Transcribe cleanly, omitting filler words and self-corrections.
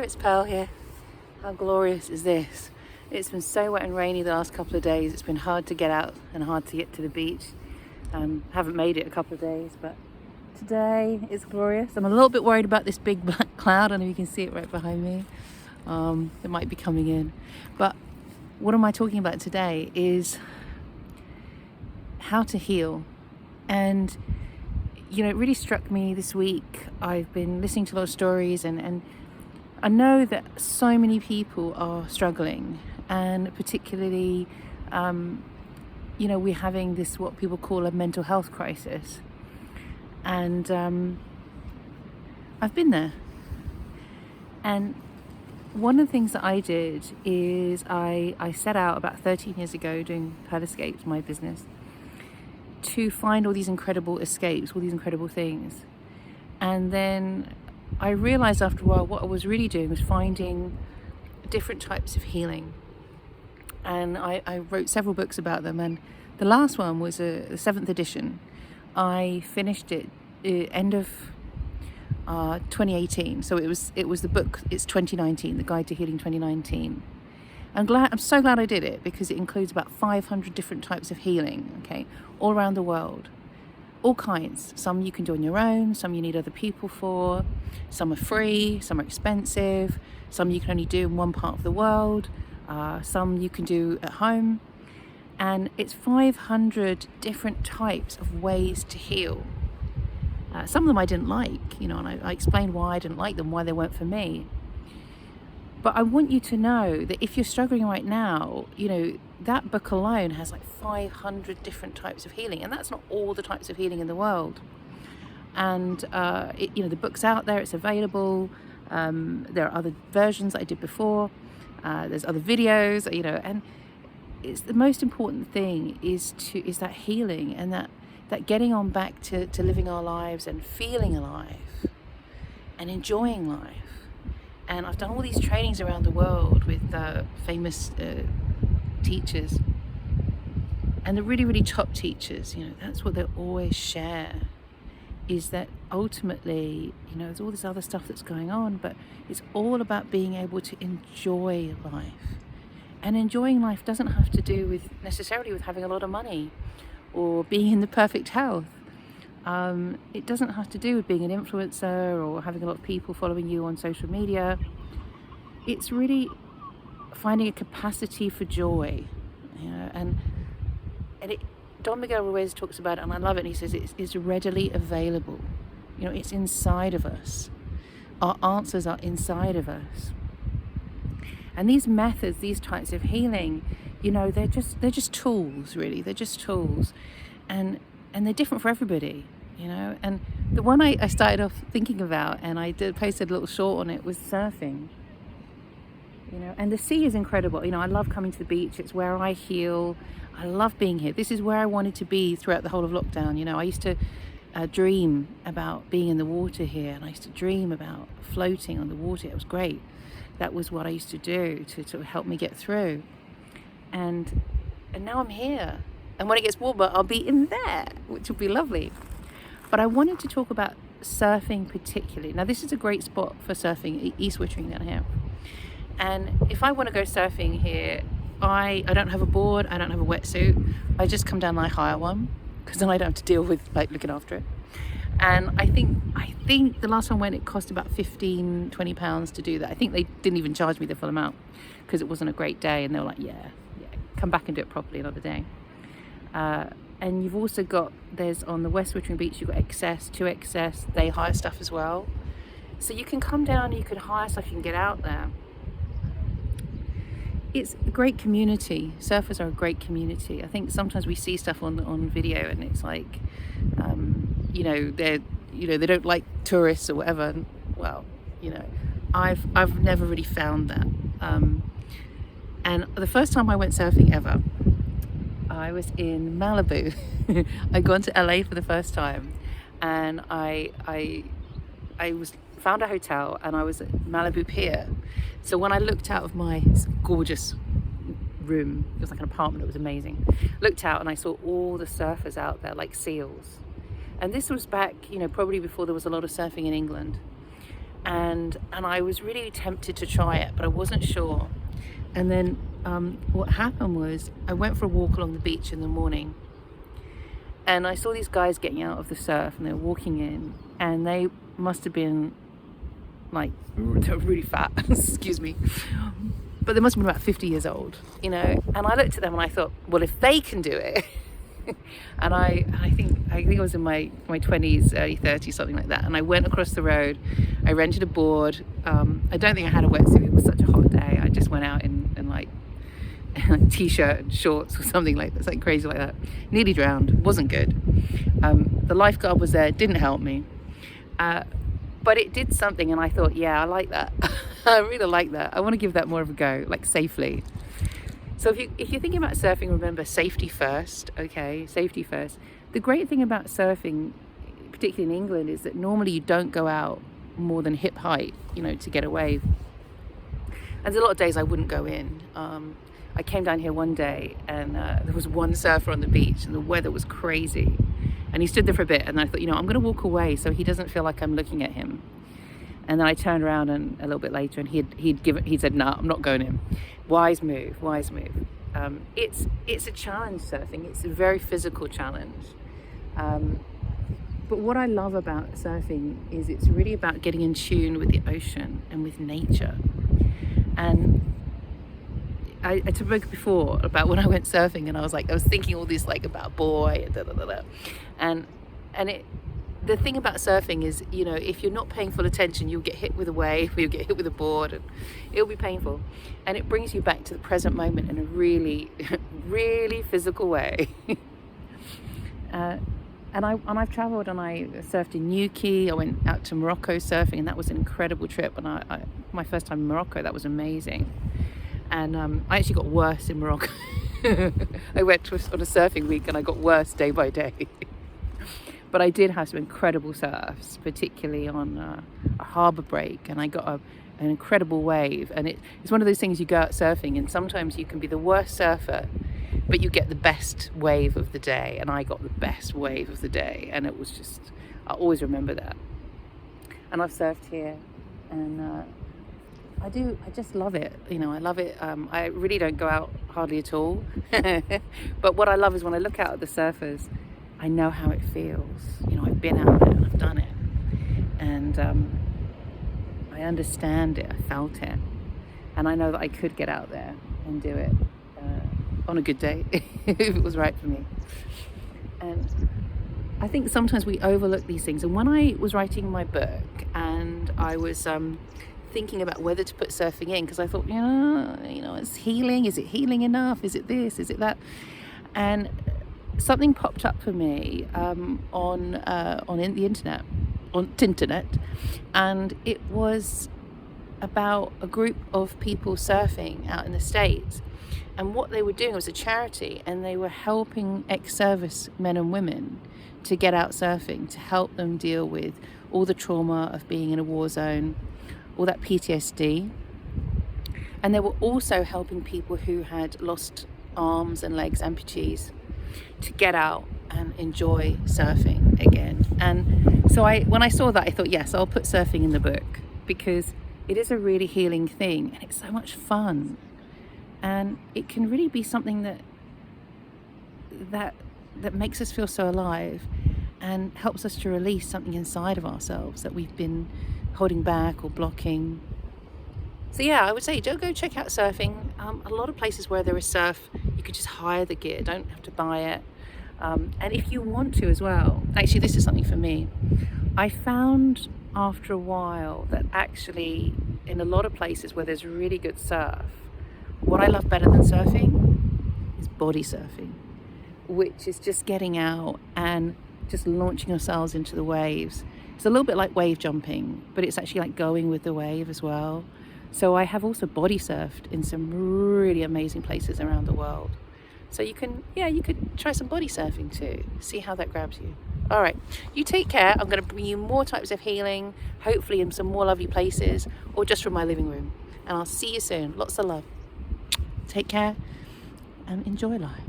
Hello, it's Pearl here. How glorious is this? It's been so wet and rainy the last couple of days. It's been hard to get out and hard to get to the beach. Haven't made it a couple of days, but today is glorious. I'm a little bit worried about this big black cloud. I don't know if you can see it right behind me. It might be coming in. But what am I talking about today is how to heal. And you know, it really struck me this week. I've been listening to a lot of stories and I know that so many people are struggling, and particularly, you know, we're having this, what people call a mental health crisis. And I've been there. And one of the things that I did is I set out about 13 years ago doing Pearl Escapes, my business, to find all these incredible escapes, all these incredible things. And then I realized after a while what I was really doing was finding different types of healing. And I wrote several books about them, and the last one was the 7th edition. I finished it end of 2018. So it was the book, it's 2019, The Guide to Healing 2019. I'm so glad I did it, because it includes about 500 different types of healing, okay, all around the world, all kinds. Some you can do on your own, some you need other people for, some are free, some are expensive, some you can only do in one part of the world, some you can do at home, and it's 500 different types of ways to heal. Some of them I didn't like, you know, and I explained why I didn't like them, why they weren't for me. But I want you to know that if you're struggling right now, you know, that book alone has like 500 different types of healing, and that's not all the types of healing in the world. And you know, the book's out there, it's available. There are other versions that I did before. There's other videos, you know, and it's the most important thing is that healing, and that getting on back to living our lives and feeling alive and enjoying life. And I've done all these trainings around the world with famous teachers, and the really, really top teachers, you know, that's what they always share, is that ultimately, you know, there's all this other stuff that's going on, but it's all about being able to enjoy life. And enjoying life doesn't have to do with necessarily with having a lot of money or being in the perfect health. It doesn't have to do with being an influencer or having a lot of people following you on social media. It's really finding a capacity for joy, you know, and Don Miguel Ruiz talks about it, and I love it. And he says it's readily available. You know, it's inside of us. Our answers are inside of us. And these methods, these types of healing, you know, they're just tools, really. They're just tools, and they're different for everybody, you know. And the one I started off thinking about, and I posted a little short on it, was surfing. You know, and the sea is incredible. You know, I love coming to the beach. It's where I heal. I love being here. This is where I wanted to be throughout the whole of lockdown. You know, I used to dream about being in the water here, and I used to dream about floating on the water. It was great. That was what I used to do to help me get through. And now I'm here. And when it gets warmer, I'll be in there, which will be lovely. But I wanted to talk about surfing particularly. Now, this is a great spot for surfing, East Wittering down here. And if I want to go surfing here, I don't have a board, I don't have a wetsuit. I just come down and I hire one, because then I don't have to deal with like looking after it. And I think the last time I went, it cost about £15-20 to do that. I think they didn't even charge me the full amount, because it wasn't a great day, and they were like, yeah, come back and do it properly another day. And you've also got, there's on the West Wittering Beach, you've got Excess, 2XS, they hire stuff as well. So you can come down, you can hire stuff, you can get out there. It's a great community. Surfers are a great community. I think sometimes we see stuff on video, and it's like, you know, they don't like tourists or whatever. Well, you know, I've never really found that. And the first time I went surfing ever, I was in Malibu. I'd gone to LA for the first time, and I found a hotel, and I was at Malibu Pier. So when I looked out of my gorgeous room, it was like an apartment, it was amazing, looked out and I saw all the surfers out there like seals. And this was back, you know, probably before there was a lot of surfing in England. and I was really tempted to try it, but I wasn't sure. And then what happened was I went for a walk along the beach in the morning, and I saw these guys getting out of the surf, and they were walking in, and they must have been like, they were really fat, excuse me, but they must have been about 50 years old, you know. And I looked at them and I thought, well, if they can do it, and I think I was in my 20s, early 30s, something like that. And I went across the road, I rented a board. I don't think I had a wetsuit, it was such a hot day. I just went out in like t-shirt and shorts or something like that, something crazy like that. Nearly drowned, wasn't good. The lifeguard was there, didn't help me. But it did something, and I thought, yeah, I like that. I really like that. I want to give that more of a go, like safely. So if you're thinking about surfing, remember safety first, okay? Safety first. The great thing about surfing, particularly in England, is that normally you don't go out more than hip height, you know, to get a wave. And there's a lot of days I wouldn't go in. I came down here one day, and there was one surfer on the beach, and the weather was crazy. And he stood there for a bit, and I thought, you know, I'm going to walk away so he doesn't feel like I'm looking at him. And then I turned around and a little bit later, and he'd said, no, I'm not going in. Wise move, wise move. It's a challenge, surfing. It's a very physical challenge. But what I love about surfing is it's really about getting in tune with the ocean and with nature. And I spoke before about when I went surfing, and I was thinking all this like about boy and da da da da, and the thing about surfing is, you know, if you're not paying full attention, you'll get hit with a wave, or you'll get hit with a board, and it'll be painful. And it brings you back to the present moment in a really, really physical way. And I've travelled, and I surfed in Newquay. I went out to Morocco surfing, and that was an incredible trip. And my first time in Morocco, that was amazing. And I actually got worse in Morocco. I went on a surfing week, and I got worse day by day. But I did have some incredible surfs, particularly on a harbour break, and I got an incredible wave. And it's one of those things, you go out surfing, and sometimes you can be the worst surfer, but you get the best wave of the day. And I got the best wave of the day, and it was just, I always remember that. And I've surfed here, and I just love it. You know, I love it. I really don't go out hardly at all. But what I love is when I look out at the surfers, I know how it feels. You know, I've been out there and I've done it. And I understand it, I felt it. And I know that I could get out there and do it on a good day, if it was right for me. And I think sometimes we overlook these things. And when I was writing my book, and I was thinking about whether to put surfing in, because I thought, you know, it's healing. Is it healing enough? Is it this? Is it that? And something popped up for me on the internet, and it was about a group of people surfing out in the States. And what they were doing was a charity, and they were helping ex-service men and women to get out surfing, to help them deal with all the trauma of being in a war zone, all that PTSD. And they were also helping people who had lost arms and legs, amputees, to get out and enjoy surfing again. And so when I saw that, I thought, yes, I'll put surfing in the book, because it is a really healing thing, and it's so much fun. And it can really be something that makes us feel so alive, and helps us to release something inside of ourselves that we've been holding back or blocking. So yeah, I would say go check out surfing. A lot of places where there is surf, you could just hire the gear, don't have to buy it. And if you want to as well, actually this is something for me. I found after a while that actually in a lot of places where there's really good surf, what I love better than surfing is body surfing, which is just getting out and just launching ourselves into the waves. It's a little bit like wave jumping, but it's actually like going with the wave as well. So I have also body surfed in some really amazing places around the world. So you could try some body surfing too. See how that grabs you. All right, you take care. I'm going to bring you more types of healing, hopefully in some more lovely places, or just from my living room. And I'll see you soon. Lots of love. Take care and enjoy life.